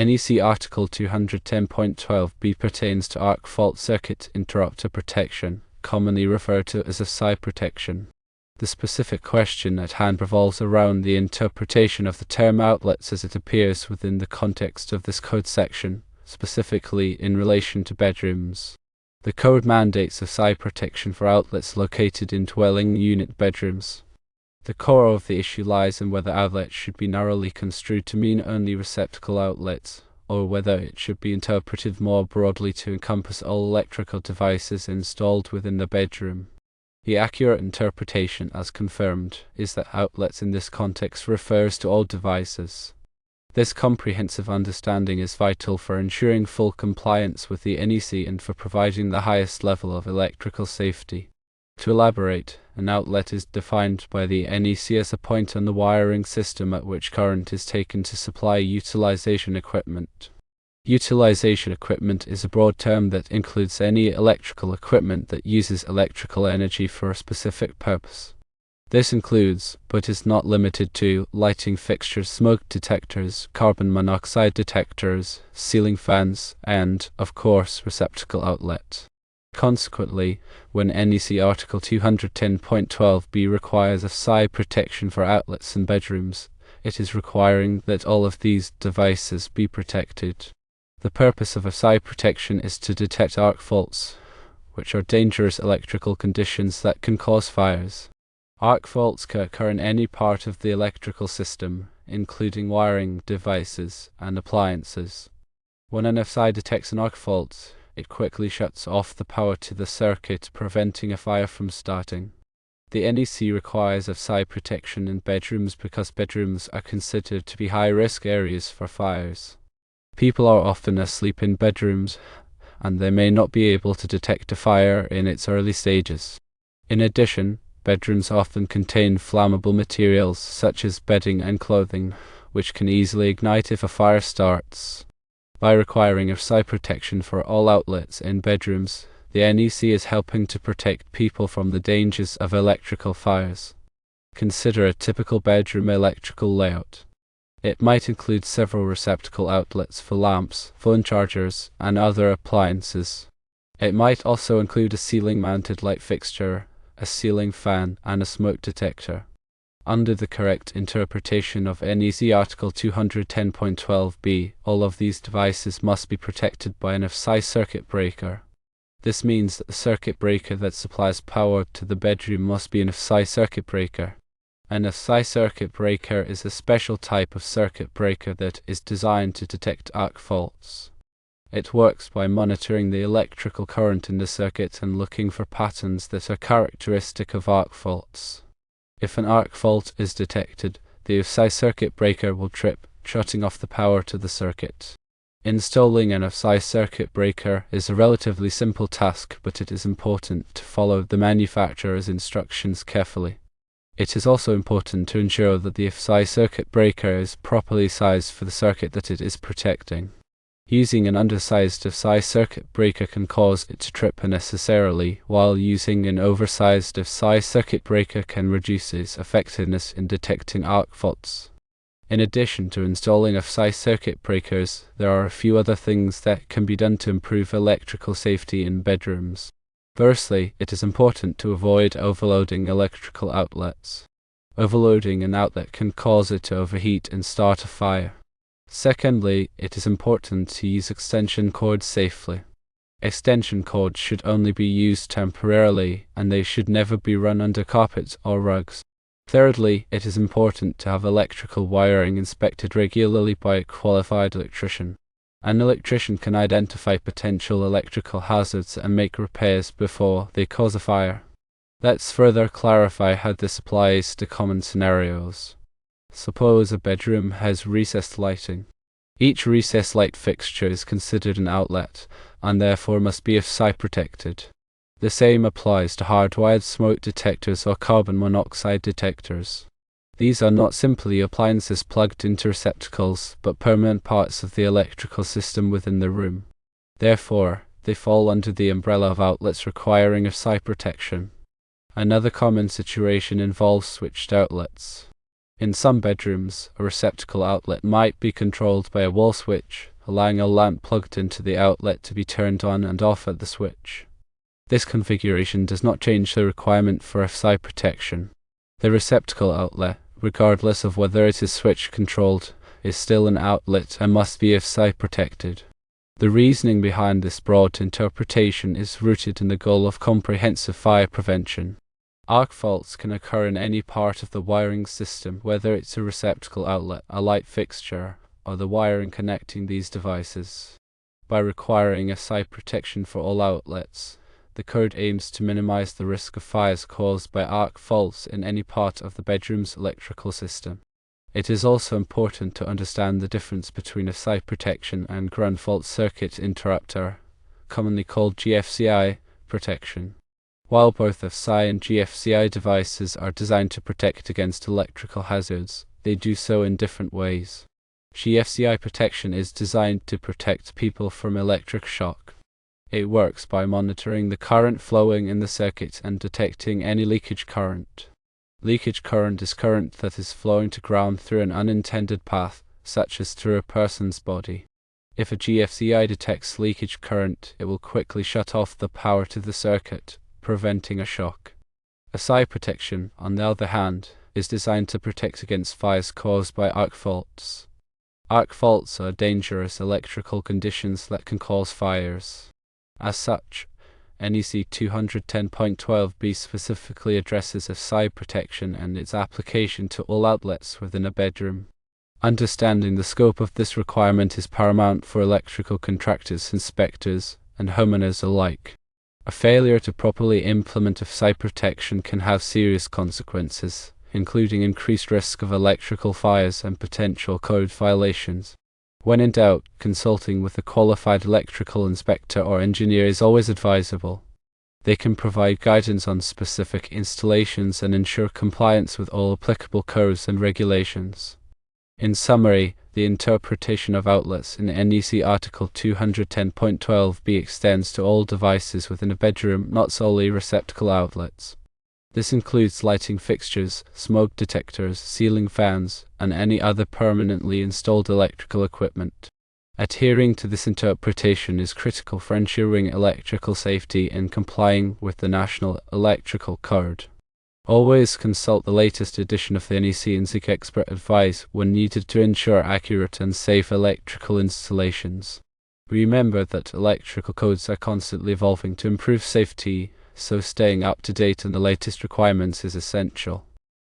NEC Article 210.12b pertains to arc fault circuit interrupter protection, commonly referred to as a PSI protection. The specific question at hand revolves around the interpretation of the term outlets as it appears within the context of this code section, specifically in relation to bedrooms. The code mandates a PSI protection for outlets located in dwelling unit bedrooms. The core of the issue lies in whether outlets should be narrowly construed to mean only receptacle outlets, or whether it should be interpreted more broadly to encompass all electrical devices installed within the bedroom. The accurate interpretation, as confirmed, is that outlets in this context refers to all devices. This comprehensive understanding is vital for ensuring full compliance with the NEC and for providing the highest level of electrical safety. To elaborate, an outlet is defined by the NEC as a point on the wiring system at which current is taken to supply utilization equipment. Utilization equipment is a broad term that includes any electrical equipment that uses electrical energy for a specific purpose. This includes, but is not limited to, lighting fixtures, smoke detectors, carbon monoxide detectors, ceiling fans, and, of course, receptacle outlets. Consequently, when NEC Article 210.12b requires a PSI protection for outlets in bedrooms, it is requiring that all of these devices be protected. The purpose of a PSI protection is to detect arc faults, which are dangerous electrical conditions that can cause fires. Arc faults can occur in any part of the electrical system, including wiring devices and appliances. When an PSI detects an arc fault, it quickly shuts off the power to the circuit, preventing a fire from starting. The NEC requires a PSI protection in bedrooms because bedrooms are considered to be high-risk areas for fires. People are often asleep in bedrooms, and they may not be able to detect a fire in its early stages. In addition, bedrooms often contain flammable materials such as bedding and clothing, which can easily ignite if a fire starts. By requiring a PSI protection for all outlets in bedrooms, the NEC is helping to protect people from the dangers of electrical fires. Consider a typical bedroom electrical layout. It might include several receptacle outlets for lamps, phone chargers, and other appliances. It might also include a ceiling-mounted light fixture, a ceiling fan, and a smoke detector. Under the correct interpretation of NEC Article 210.12b, all of these devices must be protected by an PSI circuit breaker. This means that the circuit breaker that supplies power to the bedroom must be an PSI circuit breaker. An PSI circuit breaker is a special type of circuit breaker that is designed to detect arc faults. It works by monitoring the electrical current in the circuit and looking for patterns that are characteristic of arc faults. If an arc fault is detected, the PSI circuit breaker will trip, shutting off the power to the circuit. Installing an PSI circuit breaker is a relatively simple task, but it is important to follow the manufacturer's instructions carefully. It is also important to ensure that the PSI circuit breaker is properly sized for the circuit that it is protecting. Using an undersized PSI circuit breaker can cause it to trip unnecessarily, while using an oversized PSI circuit breaker can reduce its effectiveness in detecting arc faults. In addition to installing PSI circuit breakers, there are a few other things that can be done to improve electrical safety in bedrooms. Firstly, it is important to avoid overloading electrical outlets. Overloading an outlet can cause it to overheat and start a fire. Secondly, it is important to use extension cords safely. Extension cords should only be used temporarily, and they should never be run under carpets or rugs. Thirdly, it is important to have electrical wiring inspected regularly by a qualified electrician. An electrician can identify potential electrical hazards and make repairs before they cause a fire. Let's further clarify how this applies to common scenarios. Suppose a bedroom has recessed lighting. Each recessed light fixture is considered an outlet, and therefore must be PSI protected. The same applies to hardwired smoke detectors or carbon monoxide detectors. These are not simply appliances plugged into receptacles, but permanent parts of the electrical system within the room. Therefore, they fall under the umbrella of outlets requiring PSI protection. Another common situation involves switched outlets. In some bedrooms, a receptacle outlet might be controlled by a wall switch, allowing a lamp plugged into the outlet to be turned on and off at the switch. This configuration does not change the requirement for FSI protection. The receptacle outlet, regardless of whether it is switch controlled, is still an outlet and must be FSI protected. The reasoning behind this broad interpretation is rooted in the goal of comprehensive fire prevention. Arc faults can occur in any part of the wiring system, whether it's a receptacle outlet, a light fixture, or the wiring connecting these devices. By requiring FSI protection for all outlets, the code aims to minimize the risk of fires caused by arc faults in any part of the bedroom's electrical system. It is also important to understand the difference between FSI protection and ground fault circuit interrupter, commonly called GFCI, protection. While both FSI and GFCI devices are designed to protect against electrical hazards, they do so in different ways. GFCI protection is designed to protect people from electric shock. It works by monitoring the current flowing in the circuit and detecting any leakage current. Leakage current is current that is flowing to ground through an unintended path, such as through a person's body. If a GFCI detects leakage current, it will quickly shut off the power to the circuit, preventing a shock. FSI protection, on the other hand, is designed to protect against fires caused by arc faults. Arc faults are dangerous electrical conditions that can cause fires. As such, NEC 210.12b specifically addresses FSI protection and its application to all outlets within a bedroom. Understanding the scope of this requirement is paramount for electrical contractors, inspectors, and homeowners alike. A failure to properly implement FSI protection can have serious consequences, including increased risk of electrical fires and potential code violations. When in doubt, consulting with a qualified electrical inspector or engineer is always advisable. They can provide guidance on specific installations and ensure compliance with all applicable codes and regulations. In summary, the interpretation of outlets in NEC Article 210.12b extends to all devices within a bedroom, not solely receptacle outlets. This includes lighting fixtures, smoke detectors, ceiling fans, and any other permanently installed electrical equipment. Adhering to this interpretation is critical for ensuring electrical safety and complying with the National Electrical Code. Always consult the latest edition of the NEC and NEC Expert Advice when needed to ensure accurate and safe electrical installations. Remember that electrical codes are constantly evolving to improve safety, so staying up to date on the latest requirements is essential.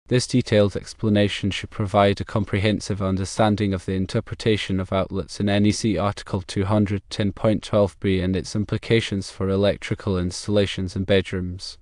This detailed explanation should provide a comprehensive understanding of the interpretation of outlets in NEC Article 210.12b and its implications for electrical installations in bedrooms.